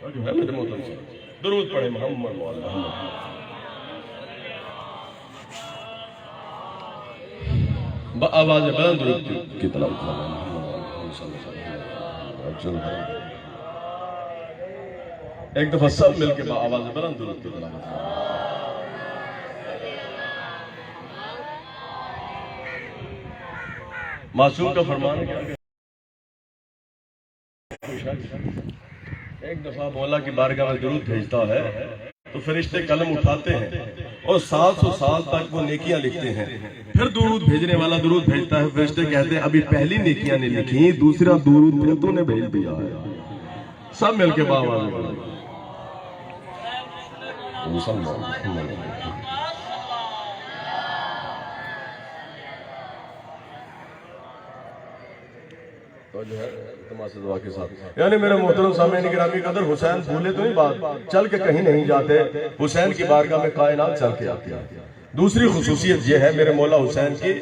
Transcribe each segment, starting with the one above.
جو ہے میرے محترم سے درود پڑھے محمد مولا آواز بلند درود کی تلاوت ایک دفعہ سب مل کے آواز بلند درود کی تلاوت معصوم کا فرمان ہے کہ ایک دفعہ مولا کی بارگاہ میں درود بھیجتا ہے تو فرشتے قلم اٹھاتے ہیں اور 700 سال تک وہ نیکیاں لکھتے ہیں. پھر درود بھیجنے والا درود بھیجتا ہے, فرشتے کہتے ہیں ابھی پہلی نیکیاں نہیں لکھی, دوسرا درود پھر تو نے بھیج دیا ہے. سب مل کے بابا جو ہے تماسے دعا کے ساتھ. یعنی میرے محترم سامعین گرامی قدر, حسین بھولے تو نہیں بات, چل کے کہیں نہیں جاتے, حسین کی بارگاہ میں کائنات چل کے آتی ہے. دوسری خصوصیت یہ ہے میرے مولا حسین کی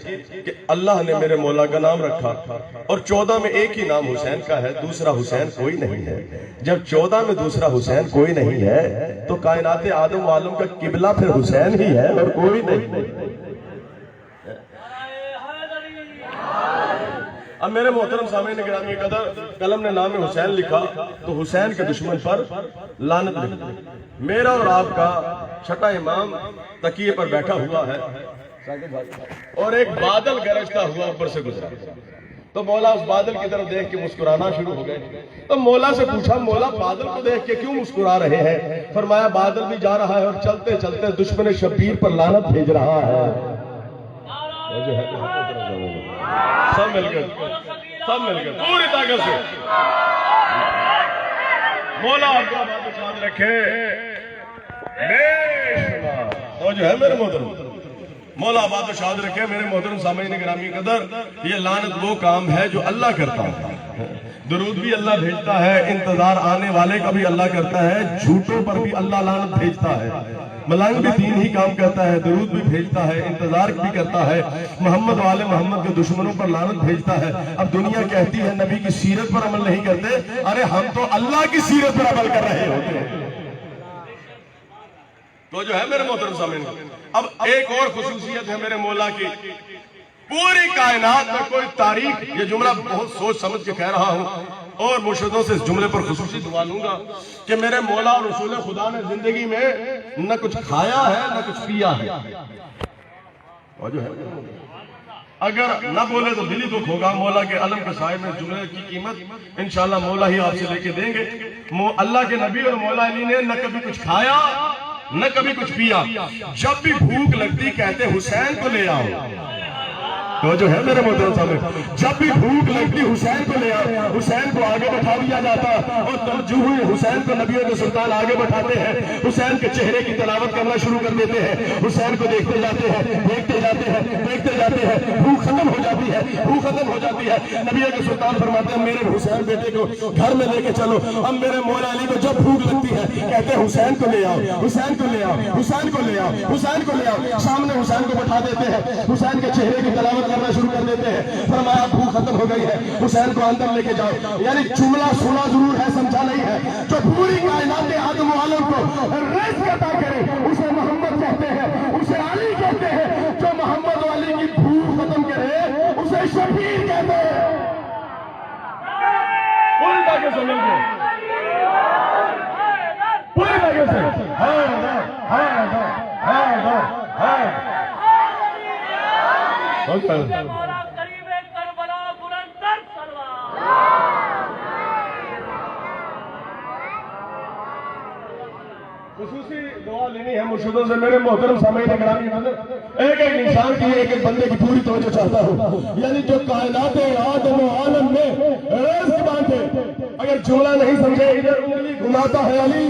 کہ اللہ نے میرے مولا کا نام رکھا اور 14 میں ایک ہی نام حسین کا ہے, دوسرا حسین کوئی نہیں ہے. جب 14 میں دوسرا حسین کوئی نہیں ہے تو کائنات آدم و عالم کا قبلہ پھر حسین ہی ہے اور کوئی نہیں. اب میرے محترم سامعین گرامی قدر, قلم نے نام حسین لکھا تو حسین کے دشمن پر لعنت لکھ دی. میرا اور آپ کا چھٹا امام تکیے پر بیٹھا ہوا ہے اور ایک بادل گرجتا ہوا اوپر سے گزرا تو مولا اس بادل کی طرف دیکھ کے مسکرانا شروع ہو گئے. تو مولا سے پوچھا, مولا بادل کو دیکھ کے کیوں مسکرا رہے ہیں؟ فرمایا بادل بھی جا رہا ہے اور چلتے چلتے دشمن شبیر پر لعنت بھیج رہا ہے. سب مل کر پوری طاقت سے مولا آپ کا بات شاد رکھے. تو جو ہے میرے محترم مولا بات شاد رکھے. میرے محترم سامعین گرامی قدر, یہ لعنت وہ کام ہے جو اللہ کرتا ہے. درود بھی اللہ بھیجتا ہے, انتظار آنے والے کا بھی اللہ کرتا ہے, جھوٹوں پر بھی اللہ لعنت بھیجتا ہے. ملائک بھی تین ہی کام کرتا ہے, درود بھی بھیجتا ہے, انتظار بھی کرتا ہے, محمد والے محمد کے دشمنوں پر لعنت بھیجتا ہے. اب دنیا کہتی ہے نبی کی سیرت پر عمل نہیں کرتے, ارے ہم تو اللہ کی سیرت پر عمل کر رہے ہوتے ہیں. تو جو ہے میرے محترم سامعین, اب ایک اور خصوصیت ہے میرے مولا کی, پوری کائنات میں کوئی تاریخ, یہ جملہ بہت سوچ سمجھ کے کہہ رہا ہوں اور مرشدوں سے اس جملے پر خصوصی دعا لوں گا کہ میرے مولا اور رسول خدا نے زندگی میں نہ کچھ کھایا ہے نہ کچھ پیا ہے. اور جو ہے اگر نہ بولے تو دلی دکھ ہوگا. مولا کے علم کے سائے میں جملے کی قیمت انشاءاللہ مولا ہی آپ سے لے کے دیں گے. اللہ کے نبی اور مولا علی نے نہ کبھی کچھ کھایا نہ کبھی کچھ پیا, جب بھی بھوک لگتی کہتے حسین کو لے آؤ. تو جو ہے میرے محترم صاحب, جب بھی بھوک لگتی حسین کو لے آؤ. حسین کو آگے بٹھا دیا جاتا اور توجہ ہوئی حسین کو نبیوں کے سلطان آگے بٹھاتے ہیں. حسین کے چہرے کی تلاوت کرنا شروع کر دیتے ہیں. حسین کو دیکھتے جاتے ہیں, دیکھتے جاتے ہیں, دیکھتے جاتے ہیں. بھوک ختم ہو جاتی ہے, بھوک ختم ہو جاتی ہے. نبیوں کے سلطان فرماتے ہیں میرے حسین بیٹے کو گھر میں لے کے چلو. اب میرے مولا علی کو جب بھوک لگتی ہے کہتے ہیں حسین کو لے آؤ, حسین کو لے آؤ, حسین کو لے آؤ, حسین کو لے آؤ. سامنے حسین کو بٹھا دیتے ہیں, حسین کے چہرے کی تلاوت کرنا شروع کر دیتے ہیں. فرمایا بھوک ختم ہو گئی ہے, حسین کو اندر لے کے جاؤ. یعنی جملہ سنا ضرور ہے, سمجھا نہیں ہے. جو پوری کائنات آدم و عالم کو رزق عطا کرے اسے محمد کہتے ہیں, اسے علی کہتے ہیں. جو محمد و علی کی بھوک ختم کرے اسے شبیر کہتے ہیں. پوری طاقت سے مل کے, پوری طاقت سے خصوصی دعا لینی ہے مرشدوں سے میرے محترم سامعین گرامی قدر. ایک ایک انسان کی, ایک ایک بندے کی پوری توجہ چاہتا ہوں. یعنی جو کائنات آدم و عالم میں رزق بانٹے, اگر جملہ نہیں سمجھے ادھر انگلی گھماتا ہے علی,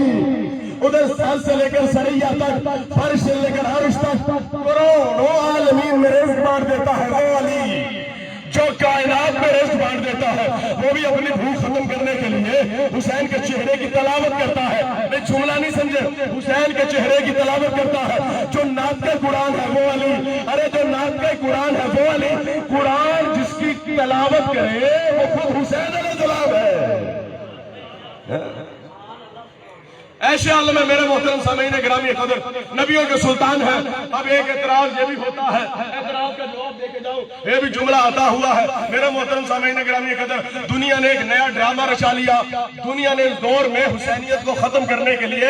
ادھر سال سے لے کر سریا تک, فرش سے لے کر عرش تک کروڑوں عالمین میں رزق بانٹ دیتا ہے وہ علی. جو کائنات میں رزق بانٹ دیتا ہے وہ بھی اپنی بھوک ختم کرنے کے لیے حسین کے چہرے کی تلاوت کرتا ہے. میں جملہ نہیں سمجھے, حسین کے چہرے کی تلاوت کرتا ہے. جو نعت کا قرآن ہے وہ علی, ارے جو نعت کا قرآن ہے وہ علی. قرآن جس کی تلاوت کرے وہ خود حسین علیہ السلام ہے. ایسے عالم ہے میرے محترم سامعین گرامی قدر، نبیوں کے سلطان ہیں۔ اب ایک اعتراض یہ بھی ہوتا ہے، اعتراض کا جواب دے کے جاؤں، یہ بھی جملہ آتا ہوا ہے میرے محترم سامعین گرامی قدر، دنیا نے ایک نیا ڈرامہ رچا لیا۔ دنیا نے اس دور میں حسینیت کو ختم کرنے کے لیے،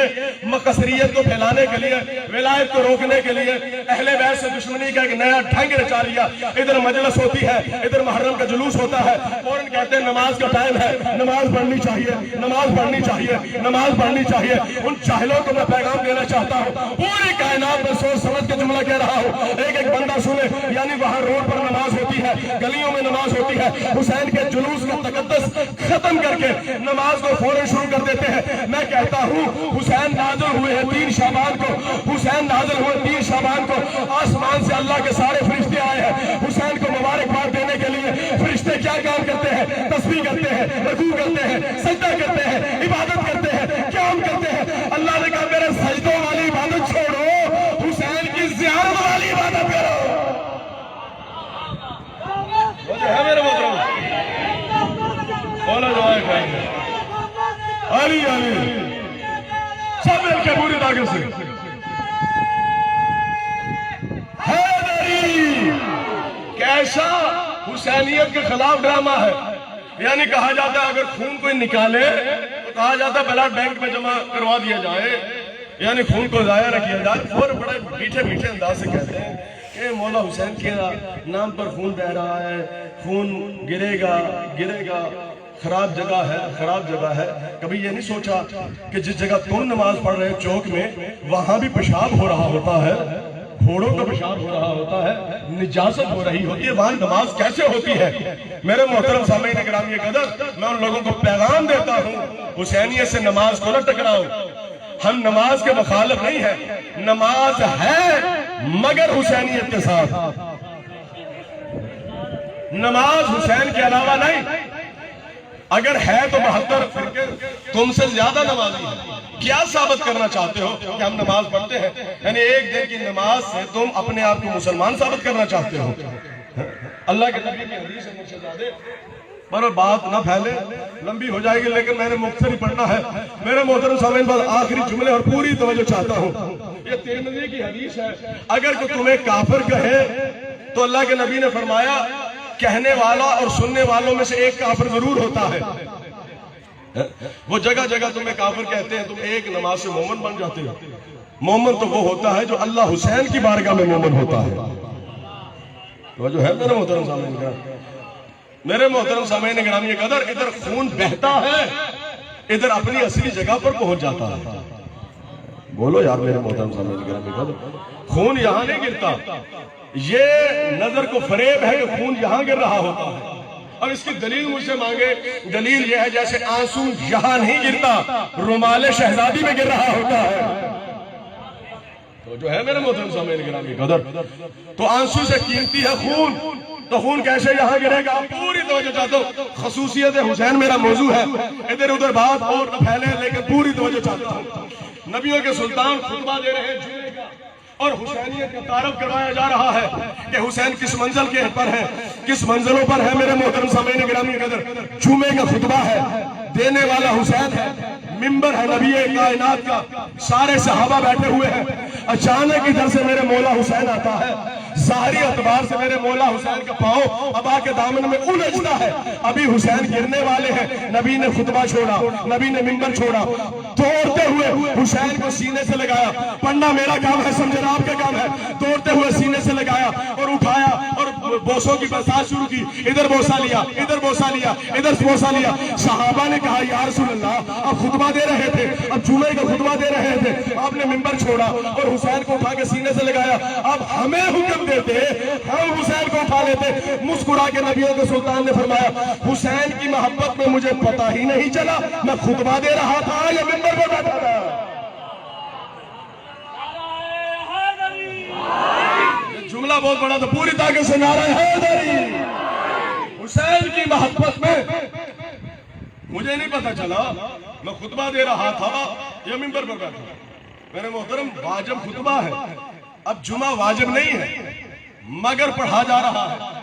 مقصریت کو پھیلانے کے لیے، ولایت کو روکنے کے لیے اہل بیت سے دشمنی کا ایک نیا ڈھنگ رچا لیا۔ ادھر مجلس ہوتی ہے، ادھر محرم کا جلوس ہوتا ہے، فوراً کہتے ہیں نماز کا ٹائم ہے، نماز پڑھنی چاہیے، نماز پڑھنی چاہیے، نماز پڑھنی چاہیے۔ ان جاہلوں کو میں پیغام دینا چاہتا ہوں، پوری کائنات میں سوچ سمجھ کے جملہ کہہ رہا ہوں، ایک ایک بندہ سنے، یعنی وہاں روڈ پر نماز ہوتی ہے، گلیوں میں نماز ہوتی ہے، حسین کے جلوس کا تقدس ختم کر کے نماز کو فوراً شروع کر دیتے ہیں۔ میں کہتا ہوں حسین نازل ہوئے ہیں 3 شعبان کو، حسین نازل ہوئے 3 شعبان کو، آسمان سے اللہ کے سارے فرشتے آئے ہیں حسین کو مبارکباد دینے کے لیے۔ فرشتے کیا کام کرتے ہیں؟ تسبیح کرتے ہیں، رکوع کرتے ہیں، سجدہ کرتے ہیں، عبادت کرتے ہیں، قیام کرتے ہیں۔ اللہ نے کہا میرے سجدوں والی عبادت چھوڑو، حسین کی زیارت والی عبادت کرو۔ ہے میرے محترم، بولا جو ہے علی علی سب مل کے پوری طاقت سے حیدری۔ کیسا حسینیت کے خلاف ڈرامہ ہے، یعنی کہا جاتا ہے اگر خون کوئی نکالے تو کہا جاتا ہے بلڈ بینک میں جمع کروا دیا جائے، یعنی خون کو ضائع نہ کیا جائے۔ اور بڑے میٹھے میٹھے انداز سے کہتے ہیں کہ مولا حسین کے نام پر خون بہ رہا ہے، خون گرے گا گرے گا، خراب جگہ ہے خراب جگہ ہے۔ کبھی یہ نہیں سوچا کہ جس جگہ تم نماز پڑھ رہے چوک میں، وہاں بھی پیشاب ہو رہا ہوتا ہے، گھوڑوں کا پیشاب ہو رہا ہوتا ہے، نجاست ہو رہی ہوتی ہے، وہاں نماز کیسے ہوتی ہے؟ میرے محترم سامعین گرامی قدر، میں ان لوگوں کو پیغام دیتا ہوں حسینیت سے نماز کو نہ ٹکراؤ۔ ہم نماز کے مخالف نہیں ہیں، نماز ہے مگر حسینیت کے ساتھ، نماز حسین کے علاوہ نہیں۔ اگر ہے تو 72 فرقے تم سے زیادہ نمازی ہیں، کیا ثابت کرنا چاہتے ہو کہ ہم نماز پڑھتے ہیں؟ یعنی ایک دن کی نماز سے تم اپنے آپ کو مسلمان ثابت کرنا چاہتے ہو؟ اللہ کے نبی کی حدیث ہے مرشدزادے، پر بات نہ پھیلے، لمبی ہو جائے گی، لیکن میں نے مختصر ہی پڑھنا ہے۔ میرے محترم سامعین بس آخری جملے اور پوری توجہ چاہتا ہوں۔ یہ ترمذی کی حدیث ہے، اگر کوئی تمہیں کافر کہے تو اللہ کے نبی نے فرمایا کہنے والا اور سننے والوں میں سے ایک کافر ضرور ہوتا ہے۔ وہ جگہ جگہ تمہیں کافر کہتے ہیں، تم ایک نماز سے مومن بن جاتے ہو۔ مومن تو وہ ہوتا ہے جو اللہ حسین کی بارگاہ میں مومن ہوتا ہے۔ وہ جو ہے میرے محترم سامعین گرامی، میرے محترم سامعین گرامی قدر، ادھر خون بہتا ہے، ادھر اپنی اصلی جگہ پر پہنچ جاتا ہے۔ بولو یار میرے محترم سامعین گرامی قدر، خون یہاں نہیں گرتا، یہ نظر کو فریب ہے کہ خون یہاں گر رہا ہوتا ہے۔ اب اس کی دلیل مجھ سے مانگے، دلیل یہ ہے جیسے آنسو یہاں نہیں گرتا، رومال شہزادی میں گر رہا ہوتا ہے۔ تو جو ہے میرے محترم سامعین گرامی قدر، تو آنسو سے قیمتی ہے خون، تو خون کیسے یہاں گرے گا؟ پوری توجہ چاہتا ہوں، خصوصیت حسین میرا موضوع ہے، ادھر ادھر بات اور نہ پھیلے، لیکن پوری توجہ چاہتا ہوں۔ نبیوں کے سلطان خطبہ دے رہے ہیں جمعے کا، اور حسینیت کا تعارف کروایا جا رہا ہے کہ حسین کس منزل کے پر ہے، کس منزلوں پر ہے۔ میرے محترم سامعین گرامی قدر، جمعے کا خطبہ ہے، دینے والا حسین ہے، منبر ہے نبی کائنات کا، سارے صحابہ بیٹھے ہوئے ہیں، اچانک ادھر سے میرے مولا حسین آتا ہے، ظاہری اعتبار سے میرے مولا حسین کا پاؤں ابا کے دامن میں الجھتا ہے، ابھی حسین گرنے والے ہیں، نبی نے خطبہ چھوڑا، نبی نے منبر چھوڑا، دوڑتے ہوئے حسین کو سینے سے لگایا۔ پڑھنا میرا کام ہے، سمجھنا آپ کا کام ہے۔ دوڑتے ہوئے سینے سے لگایا اور اٹھایا اور بوسوں کی برسات شروع کی، ادھر بوسا لیا، ادھر بوسا لیا، ادھر بوسا لیا۔ صحابہ نے کہا یا رسول اللہ، اب خطبہ دے رہے تھے، اب جمعے کا خطبہ دے رہے تھے، آپ نے منبر چھوڑا اور حسین کو اٹھا کے سینے سے لگایا، اب ہمیں حکم دیتے ہم حسین کو اٹھا لیتے۔ مسکرا کے نبیوں کے سلطان نے فرمایا حسین کی محبت میں مجھے پتہ ہی نہیں چلا میں خطبہ دے رہا تھا یا منبر پر بیٹھا تھا۔ جملہ بہت بڑا تھا، پوری طاقت سے نعرہ حیدری۔ حسین کی محبت میں مجھے نہیں پتا چلا میں خطبہ دے رہا تھا یا منبر پر بیٹھا۔ میرے محترم واجب خطبہ ہے، اب جمعہ واجب نہیں ہے مگر پڑھا جا رہا ہے۔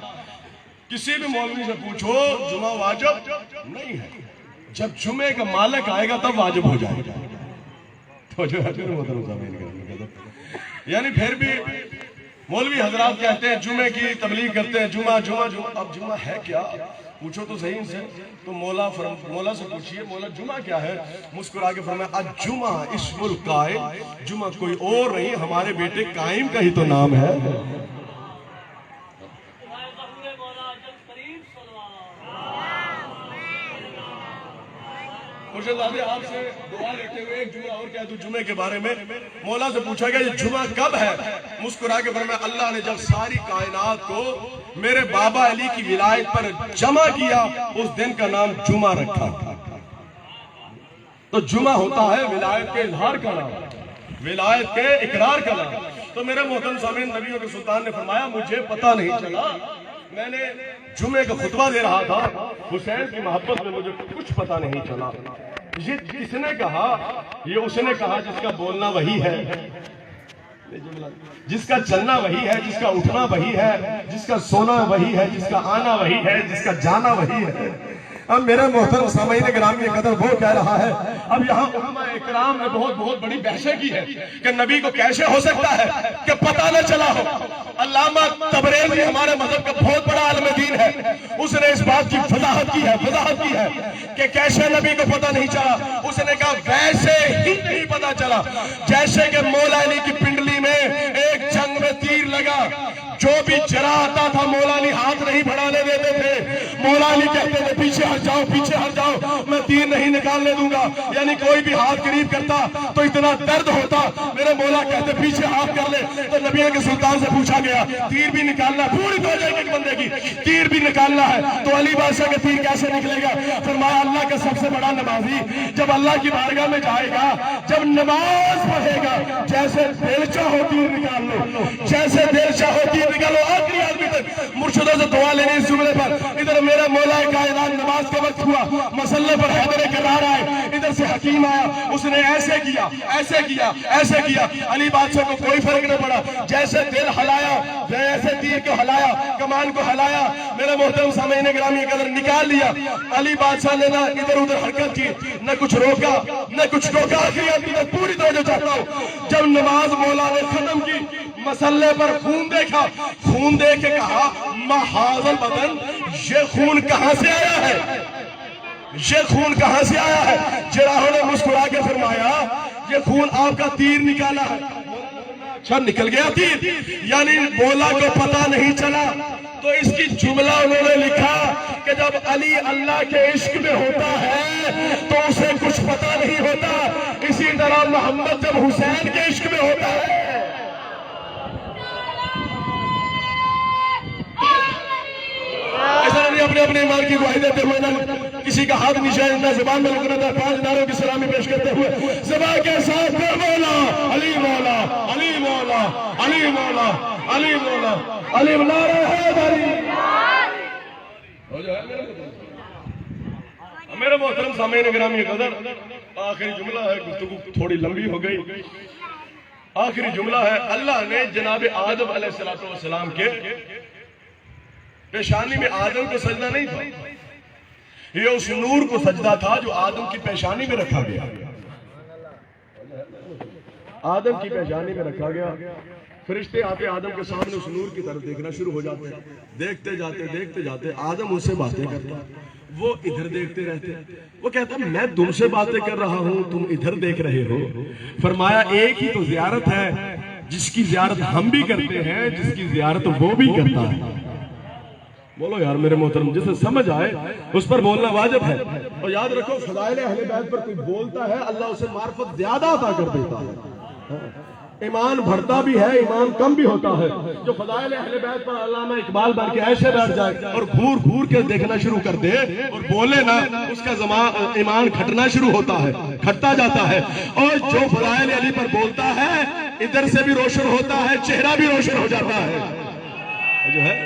کسی بھی مولوی سے پوچھو جمعہ واجب نہیں ہے، جب جمعے کا مالک آئے گا تب واجب ہو جائے گا۔ تو جو ہے میرے محترم سامعین، یعنی پھر بھی مولوی حضرات کہتے ہیں جمعے کی تبلیغ کرتے ہیں، جمعہ جمعہ جمعہ، اب جمعہ ہے کیا؟ پوچھو تو صحیح ان سے، تو مولا سے پوچھئے مولا جمعہ کیا ہے؟ مسکرا کے فرمایا الجمعہ اسم القائم، جمعہ کوئی اور نہیں ہمارے بیٹے قائم کا ہی تو نام ہے۔ مرشدزادے آپ سے دعا لیتے ہوئے ایک جمعہ اور کہہ دوں جمعے کے بارے میں، مولا سے پوچھا گیا یہ جمعہ کب ہے؟ مسکرا کے فرمایا اللہ نے جب ساری کائنات کو میرے بابا علی کی ولایت پر جمع کیا اس دن کا نام جمعہ رکھا۔ تو جمعہ ہوتا ہے ولایت کے اظہار کا نام، ولایت کے اقرار کا نام۔ تو میرے محترم سامعین، نبیوں کے سلطان نے فرمایا مجھے پتہ نہیں چلا، میں نے جمعے کا خطبہ دے رہا تھا، حسین کی محبت میں مجھے کچھ پتہ نہیں چلا۔ یہ کس نے کہا؟ یہ اس نے کہا جس کا بولنا وہی ہے، جس کا چلنا وہی ہے، جس کا اٹھنا وہی ہے، جس کا سونا وہی ہے، جس کا آنا وہی ہے، جس کا جانا وہی ہے۔ اب میرے محترم سامعین گرامی قدر وہ کہہ رہا ہے، اب یہاں علماء اکرام نے بہت بڑی بحثیں کی ہے کہ نبی کو کیسے ہو سکتا ہے کہ پتہ نہ چلا ہو۔ علامہ تبریزی ہمارے مذہب کا بہت بڑا عالم دین ہے، اس نے اس بات کی وضاحت کی ہے کہ کیسے نبی کو پتہ نہیں چلا۔ اس نے کہا ویسے ہی نہیں پتہ چلا جیسے کہ مولا علی کی پنڈلی میں ایک جنگ میں تیر لگا، جو بھی چرا آتا تھا مولا علی ہاتھ نہیں بڑھانے دیتے تھے، مولا علی کہتے تھے پیچھے ہٹ جاؤ، میں تیر نہیں نکالنے دوں گا، یعنی کوئی بھی ہاتھ قریب کرتا تو اتنا درد ہوتا، میرے مولا کہتے پیچھے ہاتھ کر لے۔ تو نبی کے سلطان سے پوچھا گیا تیر بھی نکالنا، پوری توجہ ایک بندے کی، تیر بھی نکالنا ہے تو علی بادشاہ کے تیر کیسے نکلے گا؟ فرمایا اللہ کا سب سے بڑا نمازی جب اللہ کی بارگاہ میں جائے گا، جب نماز پڑھے گا، جیسے دل چاہو تیر نکال لو، جیسے دل چاہو تیر نکالو، آخری آدمی تک مرشدوں سے دعا لینی اس جملے پر۔ ادھر میرا مولا کائنات نماز کا وقت ہوا، مسلح پر حیدر کرار آئے، ادھر سے حکیم آیا، اس نے ایسے کیا، علی بادشاہ کو کوئی فرق نہ پڑا، جیسے دل ہلایا جیسے تیر کو ہلایا، کمان کو ہلایا، میرے محترم سامعین گرامی قدر نکال لیا۔ علی بادشاہ نے نہ ادھر ادھر حرکت کی، نہ کچھ روکا نہ کچھ ٹوکا۔ آخری آدمی تک پوری توجہ چاہتا ہوں، جب نماز مولا نے ختم کی، مسلح پر خون دیکھا، خون دیکھ کے کہا محاذ البدن، یہ خون کہاں سے آیا ہے؟ یہ خون کہاں سے آیا ہے؟ جراحوں نے مسکرا کے فرمایا یہ خون آپ کا تیر نکالا ہے۔ اچھا نکل گیا تیر، یعنی مولا کو پتہ نہیں چلا۔ تو اس کی جملہ انہوں نے لکھا کہ جب علی اللہ کے عشق میں ہوتا ہے تو اسے کچھ پتہ نہیں ہوتا، اسی طرح محمد جب حسین کے عشق میں ہوتا ہے ایسا نہیں اپنے ایمان کی گواہی دیتے ہوئے نہ کسی کا ہاتھ نیچے نہ زبان میں لگنا تھا، 5 نعروں کی سلامی پیش کرتے ہوئے زبان کے ساتھ پھر مولا علی مولا علی مولا علی مولا علی مولا علی نعرہ حیدری۔ میرے محترم سامعین گرامی قدر، آخری جملہ ہے، گفتگو تھوڑی لمبی ہو گئی، آخری جملہ ہے، اللہ نے جناب آدم علیہ السلام کے پیشانی میں آدم کو سجدہ نہیں تھا، یہ اس نور کو سجدہ تھا جو آدم کی پیشانی میں رکھا گیا، آدم کی پیشانی میں رکھا گیا۔ فرشتے آتے آدم کے سامنے اس نور کی طرف دیکھنا شروع ہو جاتے، دیکھتے جاتے آدم ان سے باتیں کرتا، وہ ادھر دیکھتے رہتے، وہ کہتا میں تم سے باتیں کر رہا ہوں تم ادھر دیکھ رہے ہو۔ فرمایا ایک ہی تو زیارت ہے جس کی زیارت ہم بھی کرتے ہیں، جس کی زیارت وہ بھی کرتا ہے۔ بولو یار میرے محترم، جسے سمجھ آئے اس پر بولنا واجب ہے۔ اور یاد رکھو فضائل اہل بیت پر کوئی بولتا ہے اللہ اسے معرفت زیادہ عطا کر دیتا ہے، ایمان بڑھتا بھی ہے، ایمان کم بھی ہوتا ہے۔ جو فضائل اہل بیت پر علامہ اقبال بن کے ایسے بیٹھ جائے اور گھور کے دیکھنا شروع کر دے اور بولے نا، اس کا ایمان کھٹنا شروع ہوتا ہے، کھٹتا جاتا ہے۔ اور جو فضائل علی پر بولتا ہے ادھر سے بھی روشن ہوتا ہے، چہرہ بھی روشن ہو جاتا ہے، جو ہے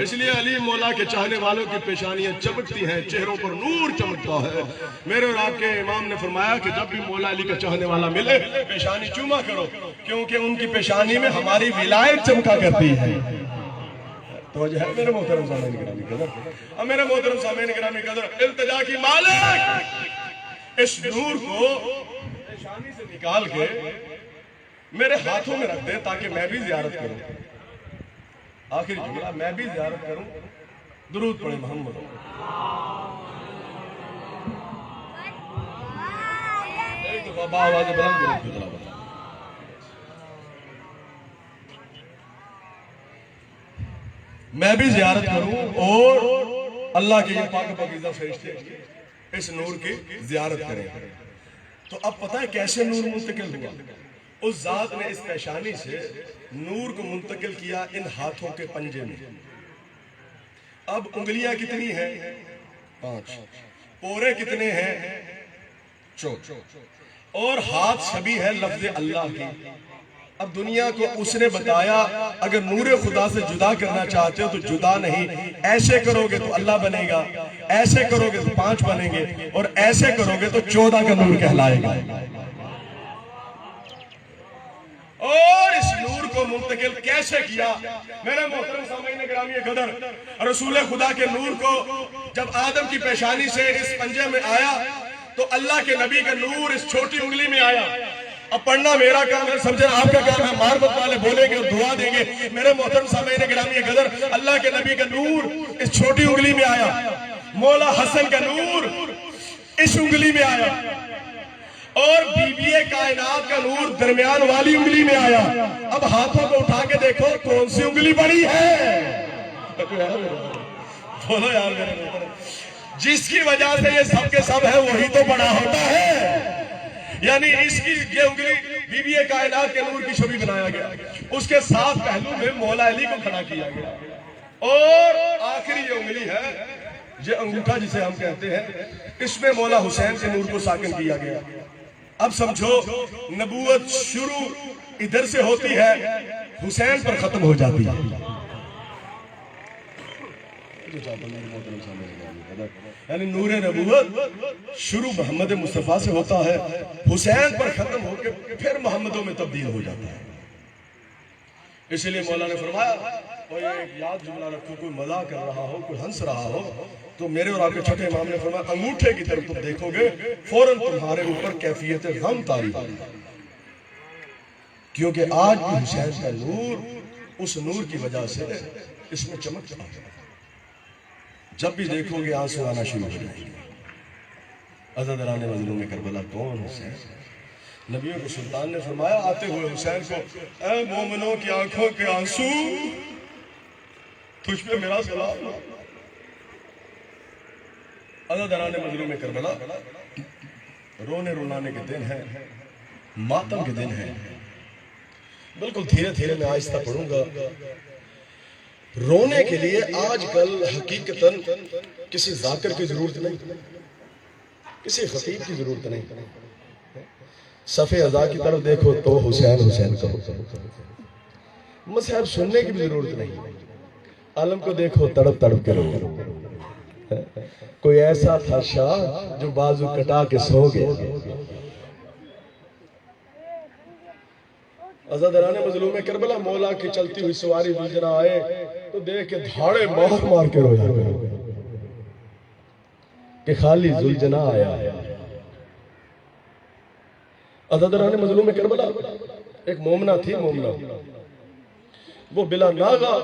اس لیے علی مولا کے چاہنے والوں کی پیشانیاں چمکتی ہیں، چہروں پر نور چمکتا ہے۔ میرے اور آپ کے امام نے فرمایا کہ جب بھی مولا علی کا چاہنے والا ملے پیشانی چوما کرو، کیونکہ ان کی پیشانی میں ہماری ولایت چمکا کرتی ہے۔ تو ہے میرے محترم سامعین گرامی قدر. اب میرے محترم سامعین گرامی قدر التجا کی مالک اس نور کو پیشانی سے نکال کے میرے ہاتھوں میں رکھ دے تاکہ میں بھی زیارت کروں. آخری جملہ میں بھی زیارت کروں. درود پڑھیں محمد. ایک دفعہ باآواز بلند درود کی تلاوت. میں بھی زیارت کروں اور اللہ کے یہ پاک پاکیزہ فرشتے اس نور کی زیارت کریں. تو اب پتہ ہے کیسے نور منتقل ہوا؟ اس ذات نے اس پیشانی سے نور کو منتقل کیا ان ہاتھوں کے پنجے میں. اب انگلیاں کتنی ہیں؟ 5. پورے کتنے ہیں؟ 4. اور ہاتھ شبیہ ہے لفظ اللہ کی. اب دنیا کو اس نے بتایا اگر نور خدا سے جدا کرنا چاہتے ہو تو جدا نہیں، ایسے کرو گے تو اللہ بنے گا، ایسے کرو گے تو 5 بنیں گے، اور ایسے کرو گے تو 14 کا نور کہلائے گا. اور اس نور کو منتقل کیسے کیا؟ میرے محترم سامعین گرامی قدر، رسول خدا کے نور کو جب آدم کی پیشانی سے اس پنجے میں آیا تو اللہ کے نبی کا نور اس چھوٹی انگلی میں آیا. اب پڑھنا میرا کام ہے، سمجھنا آپ کا کام ہے. معرفت والے بولیں گے اور دعا دیں گے. میرے محترم سامعین گرامی قدر، اللہ کے نبی کا نور اس چھوٹی انگلی میں آیا. مولا حسن کا نور اس انگلی میں آیا، اور بی بی کائنات کا نور درمیان والی انگلی میں آیا. اب ہاتھوں کو اٹھا کے دیکھو کون سی انگلی بڑی ہے؟ بولو یار میرے محترم، جس کی وجہ سے یہ سب کے سب ہے وہی تو بڑا ہوتا ہے. یعنی اس کی یہ انگلی بی بی کائنات کے نور کی شبیہ بنایا گیا. اس کے 7 پہلو میں مولا علی کو کھڑا کیا گیا. اور آخری یہ انگلی ہے، یہ انگوٹھا جسے ہم کہتے ہیں، اس میں مولا حسین کے نور کو ساکن کیا گیا. اب سمجھو نبوت شروع ادھر سے ہوتی ہے، حسین پر ختم ہو جاتی ہے. یعنی نور نبوت شروع محمد مصطفیٰ سے ہوتا ہے، حسین پر ختم ہو کے پھر محمدوں میں تبدیل ہو جاتا ہے. اس لیے مولا نے فرمایا، کوئی ایک یاد جملہ رکھو، کوئی مزاح کر رہا ہو، کوئی ہنس رہا ہو تو میرے اور آپ کے چھٹے امام نے فرمایا انگوٹھے کی طرف تم دیکھو گے فوراً تمہارے اوپر کیفیت غم طاری ہوگی، کیونکہ آج بھی حسین کا نور اس نور کی وجہ سے اس میں چمک آ جائے. جب بھی دیکھو گے آنسو آنا شروع ہو جائیں گے. عزاداران مظلوم کربلا کون حسین؟ نبیوں کو سلطان نے فرمایا آتے ہوئے حسین کو، اے مومنوں کی آنکھوں کے آنسو، تجھ پہ میرا سلام. عزاداران مظلوم کربلا رونے رلانے کے دن ہیں، ماتم کے دن ہیں. بالکل دھیرے دھیرے میں آہستہ پڑھوں گا. رونے کے لیے آج کل حقیقتاً کسی ذاکر کی ضرورت نہیں، کسی خطیب کی ضرورت نہیں. صف ازا کی طرف دیکھو تو حسین حسین کہو. مصحف سننے کی بھی ضرورت نہیں. عالم کو دیکھو تڑپ تڑپ کے رو. کوئی ایسا تھا شاہ جو بازو کٹا کے سو گیا. عزاداران مظلوم کربلا مولا کی چلتی ہوئی سواری ذوالجنا آئے تو دیکھ کے دھاڑے مار مار کے رویا کہ خالی ذوالجنا آیا. عزاداران مظلوم کربلا ایک مومنہ تھی. مومنہ وہ بلا ناغہ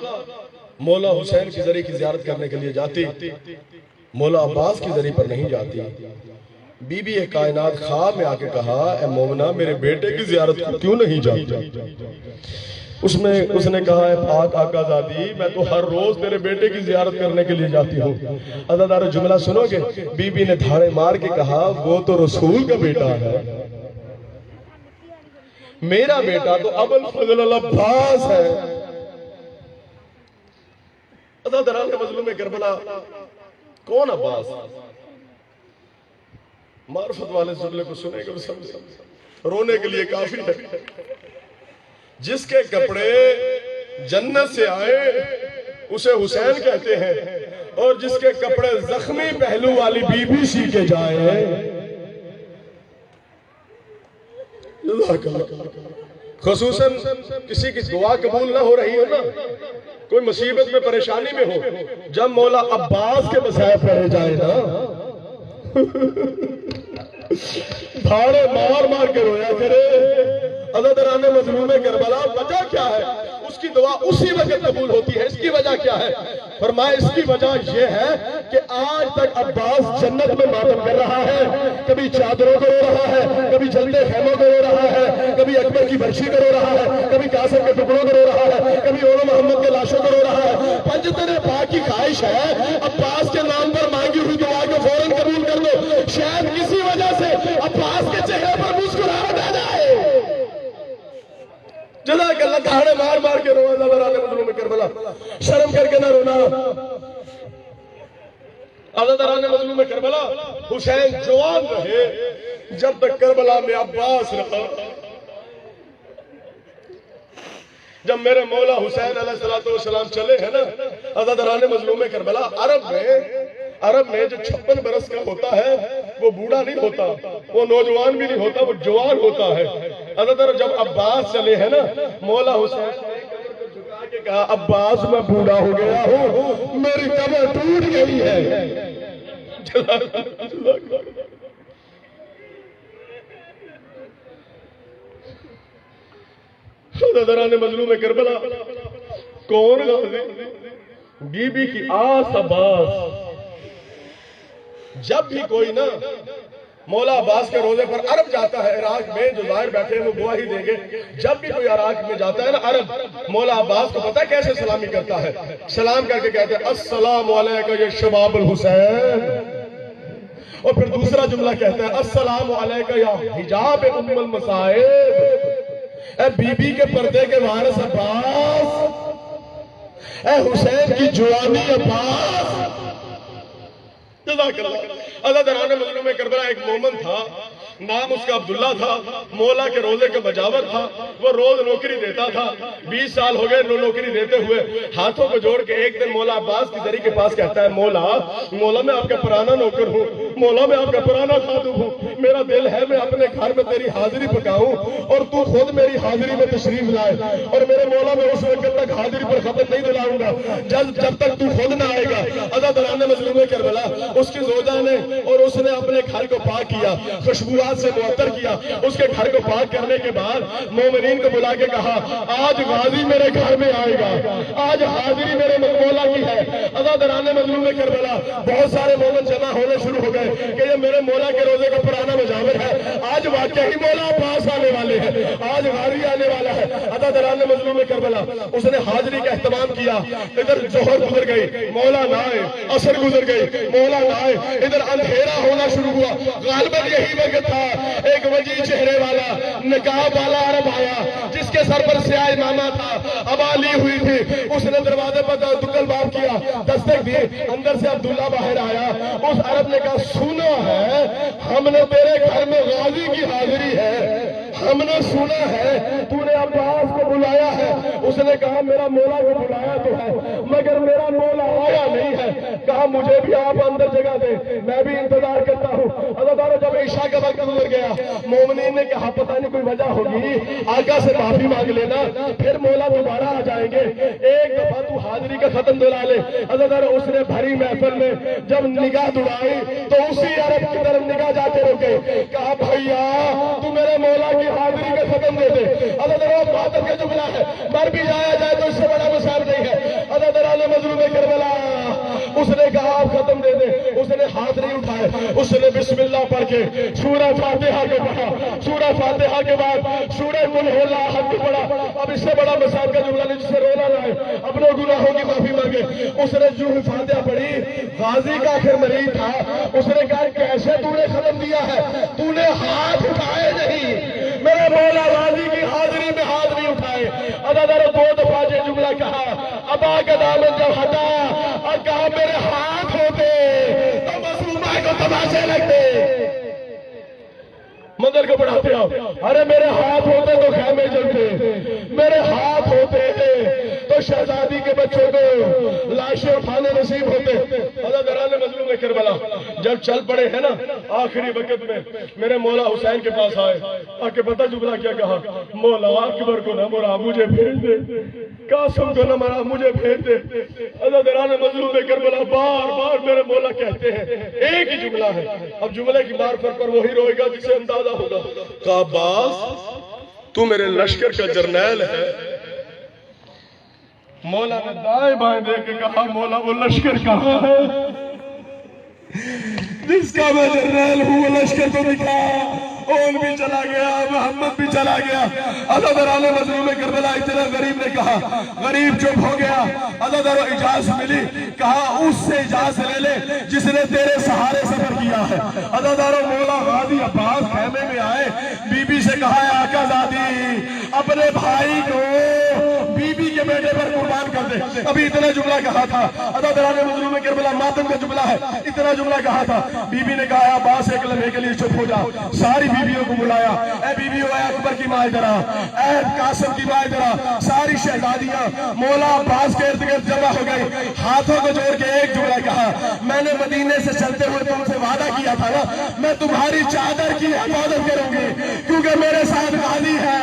مولا حسین کی ذریعے کی زیارت کرنے کے لیے جاتی، مولا عباس کی ذریعے پر نہیں جاتی. بی بی کائنات خواب میں آ کے کہا، اے مومنہ میرے بیٹے کی زیارت کو کیوں نہیں جاتی؟ اس نے کہا، اے پاک آقا زادی میں تو ہر روز تیرے بیٹے کی زیارت کرنے کے لیے جاتی ہوں. عزادارو جملہ سنو گے؟ بی بی نے دھاڑے مار کے کہا، وہ تو رسول کا بیٹا ہے، میرا بیٹا تو ابو الفضل العباس ہے. عزاداران مظلوم کربلا کون عباس؟ معرفت والے جملے کو سنے گا سمجھے، رونے کے لیے کافی ہے. جس کے کپڑے جنت سے آئے اسے حسین کہتے ہیں، اور جس کے کپڑے زخمی پہلو والی بی بی سی کے جائے خصوصاً کسی کی دعا قبول نہ ہو رہی ہو نا، کوئی مصیبت میں پریشانی میں ہو، جب مولا عباس کے مسائل پڑھے جائے نا دھاڑے مار مار کے رویا کرے عزاداران مظلوم کربلا۔ وجہ کیا ہے؟ اس کی دعا اسی وقت قبول ہوتی ہے۔ اس کی وجہ کیا ہے؟ فرمایا اس کی وجہ یہ ہے کہ آج تک عباس جنت میں ماتم کر رہا ہے، کبھی چادروں کو رو رہا ہے، کبھی جلدے خیموں کو رو رہا ہے، کبھی اکبر کی برچی کو رو رہا ہے، کبھی قاسم کے ٹکڑوں کو رو رہا ہے، کبھی اولو محمد کے لاشوں کو رو رہا ہے۔ پنجتن پاک کی خواہش ہے عباس کے نام پر مانگی ہوئی دعا کو فوراً قبول کر لو، شاید کسی وجہ سے عباس کے چہرے پر مسکراہٹ آ جائے۔ جزاک اللہ، دھاڑے مار مار کے رونا عزاداران مظلوم کربلا، شرم کر کے نہ رونا۔ عزاداران مظلوم کربلا، حسین جوان رہے جب تک کربلا میں عباس رہا۔ جب میرے مولا حسین علیہ السلام چلے ہیں نا عزاداران مظلوم کربلا، عرب میں جو 56 برس کا ہوتا ہے وہ بوڑھا نہیں ہوتا، وہ نوجوان بھی نہیں ہوتا، وہ جوان ہوتا ہے۔ عزادار جب عباس چلے ہیں نا، مولا حسین نے کمر کو جھکا کے کہا عباس میں بوڑھا ہو گیا ہوں، میری کمر ٹوٹ گئی ہے۔ عزاداران مظلوم کربلا، کون غازی؟ بی بی کی آس عباس۔ جب بھی کوئی نا مولا عباس کے روزے پر عرب جاتا ہے، عراق میں جو ظاہر بیٹھے ہیں وہ گواہی دیں گے، جب بھی کوئی عراق میں جاتا ہے نا عرب، مولا عباس کو پتہ ہے کیسے سلامی کرتا ہے؟ سلام کر کے کہتے ہیں السلام علیکم یا شباب الحسین، اور پھر دوسرا جملہ کہتا ہے السلام علیکم یا حجاب ام المصائب، اے بی بی کے پردے کے وارث عباس، اے حسین کی جوانی عباس۔ جزاک اللہ۔ عزاداران مظلوم کربلا، ایک مومن تھا، نام اس کا عبداللہ تھا، مولا کے روزے کا بجاور تھا، وہ روز نوکری دیتا تھا، 20 سال ہو گئے نوکری دیتے ہوئے، ہاتھوں کو جوڑ کے ایک دن مولا عباس کی دری کے پاس کہتا ہے مولا میں آپ کا پرانا نوکر ہوں، مولا میں آپ کا پرانا خادم ہوں، میرا دل ہے میں اپنے گھر میں تیری حاضری پکاؤں اور تو خود میری حاضری میں تشریف لائے، اور میرے مولا میں اس وقت تک حاضری پر ختم نہیں دلاؤں گا جب تک تو خود نہ آئے گا۔ عزاداران مظلوم کربلا، اس کی زوجہ نے اور اس نے اپنے گھر کو پاک کیا، خوشبوات سے معطر کیا، اس کے گھر کو پاک کرنے کے بعد مومنین کو بلا کے کہا آج غازی میرے گھر میں آئے گا، آج حاضری میرے مولا کی ہے۔ عزاداران مظلوم کربلا، بہت سارے مومن جمع ہونے شروع ہو گئے کہ یہ میرے مولا کے روزے کا پرانا مجاور ہے، آج واقعی مولا عباس آنے والے ہیں، آج غازی آنے والا ہے۔ عزاداران مظلوم کربلا، اس نے حاضری کا اہتمام کیا، ادھر ظہر گزر گئی، مولا نہ آئے، عصر گزر گئی، مولا نہ آئے، ادھر اندھیرا ہونا شروع ہوا۔ غالباً یہی وقت تھا ایک وجی چہرے والا نقاب والا عرب آیا جس کے سر پر سیاہ امامہ تھا، ابا لی ہوئی تھی، اس نے دروازے پر دکل باب کیا، دستک دی، اندر سے عبداللہ باہر آیا۔ اس عرب نے کہا سنا ہے ہم نے تیرے گھر میں غازی کی حاضری ہے، ہم نے سنا ہے تو نے عباس کو بلایا ہے۔ اس نے کہا میرا مولا کو بلایا تو ہے مگر میرا مولا آیا نہیں ہے، کہا مجھے بھی آپ اندر جگہ دیں، میں بھی انتظار کرتا ہوں۔ عزاداروں جب عشاء کا وقت گزر گیا، مومنین نے کہا پتہ نہیں کوئی وجہ ہوگی، آقا سے معافی مانگ لینا پھر مولا دوبارہ آ جائیں گے، ایک دفعہ تو حاضری کا ختم دلا لے۔ عزاداروں اس نے بھری محفل میں جب نگاہ دوڑائی تو اسی عرب کی طرف نگاہ جا کے روکے، کہا بھائیا تو میرے مولا کی حاضری کا ختم دے دے۔ عزاداروں بہادر کا جملہ ہے، مر بھی جایا جائے تو اس سے بڑا مسائل نہیں ہے۔ عزاداران مظلوم کربلا، اس نے کہا آپ ختم دے دیں، اس نے ہاتھ نہیں اٹھائے، اس نے بسم اللہ پڑھ کے سورہ فاتحہ کو پڑھا، سورہ فاتحہ کے بعد سورہ قل هو اللہ احد کو پڑھا۔ اب اس سے بڑا مسائل کا جملہ نہیں، جس سے رونا لائے، اپنے گناہوں کی معافی مانگے۔ اس نے جو فاتحہ پڑھی، غازی کا آخر مریض تھا، اس نے کہا کیسے تو نے ختم دیا ہے، تو نے ہاتھ اٹھائے نہیں، میرے مولا غازی کی حاضری میں ہاتھ نہیں اٹھائے۔ عزاداروں 2 دفعہ یہ جملہ کہا، ابا کا دامن جب ہٹا اور کہا میرے ہاتھ ہوتے تو مظلومہ کو تماشے لگتے، مندر کو بڑھاتے ہو، ارے میرے ہاتھ ہوتے تو خیمے جلتے، میرے ہاتھ ہوتے تو شہزادی کے بچوں کو لاشیں اٹھانے نصیب ہوتے۔ عزاداران مظلوم مظلوم کربلا جب چل پڑے ہیں نا آخری وقت میں میرے مولا حسین کے پاس آئے آ کے پتہ جملہ کیا کہا؟ مولا اکبر کو نہ مرا مجھے بھیج دے، قاسم کو نہ مرا مجھے بھیج دے۔ عزاداران مظلوم کربلا بار بار میرے مولا کہتے ہیں، ایک ہی جملہ ہے، اب جملے کی معرفت پر وہی روئے گا جسے اندازہ ہوگا۔ کہا عباس تو میرے لشکر کا جرنیل ہے۔ مولا نے دائیں بائیں دیکھ کے کہا مولا وہ لشکر کہاں ہے جس کا میں جرنیل ہوں؟ وہ لشکر تو دکھا، اون بھی چلا گیا، محمد بھی چلا گیا۔ عزاداران مظلوم کربلا اتنا غریب نے کہا، غریب چپ ہو گیا۔ عزاداروں اجازت ملی، کہا اس سے اجازت لے لے جس نے تیرے سہارے سفر کیا ہے۔ عزاداروں مولا غازی عباس خیمے میں آئے، بی بی سے کہا ہے آقا زادی اپنے بھائی کو بی بی کے بیٹے پر قربان کر دے۔ ابھی اتنا جملہ کہا تھا، عزاداران مظلوم کربلا ماتم کا جملہ ہے، اتنا جملہ کہا تھا۔ بی بی نے کہا عباس ایک لمحے کے لیے چپ ہو جا۔ ساری بیویوں کو بلایا، اے بیویوں اے اکبر کی ماں ادھر آ، اے قاسم کی ماں ادھر آ۔ ساری شہزادیاں مولا عباس کے ارد گرد جمع ہو گئی، ہاتھوں کو جوڑ کے ایک جملہ کہا، میں نے مدینے سے چلتے ہوئے تم سے وعدہ کیا تھا نا میں تمہاری چادر کی حفاظت کروں گی کیونکہ میرے ساتھ غازی ہے،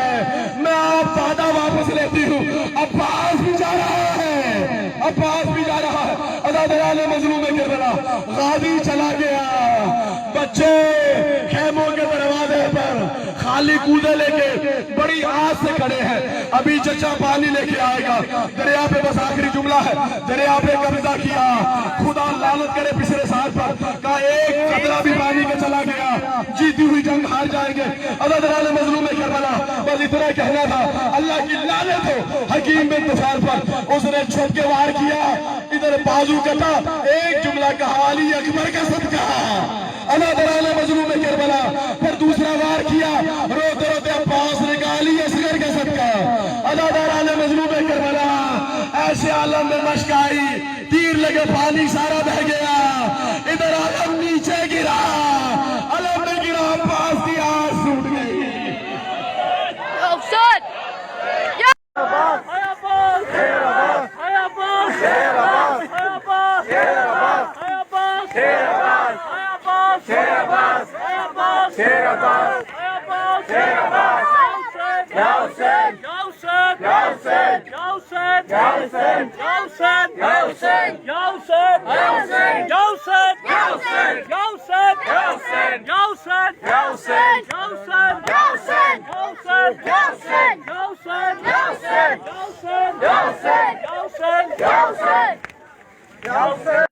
میں آپ وعدہ واپس لیتی ہوں۔ عباس بھی جا رہا ہے، عباس بھی جا رہا ہے۔ عزاداران مظلوم کربلا غازی چلا گیا، بچے خیموں کے دروازے پر خالی کودے لے کے بڑی آس سے کھڑے ہیں، ابھی چچا پانی لے کے آئے گا۔ دریا پہ بس آخری جملہ ہے، دریا پہ قبضہ کیا، خدا لعنت کرے پچھلے سال پر، کہا ایک قطرہ بھی پانی کا چلا گیا جیتی ہوئی جنگ ہار جائیں گے۔ عزاداران مظلوم کربلا بس اتنا کہنا تھا، اللہ کی لعنت ہو حکیم بن طفیل پر، اس نے چھپ کے وار کیا، ادھر بازو کٹا، ایک جملہ کہا علی اکبر کا صدقہ۔ عزاداران مظلوم کربلا پھر دوسرا وار کیا، روتے روتے عباس نے کہا علی اصغر کا صدقہ۔ عزاداران مظلوم کربلا ایسے عالم میں مشق آئی، تیر لگے پانی سارا بہ گیا، ادھر عالم نیچے گرا، عالم میں گرا، عباس کی آس ٹوٹ گئی۔ Gausen!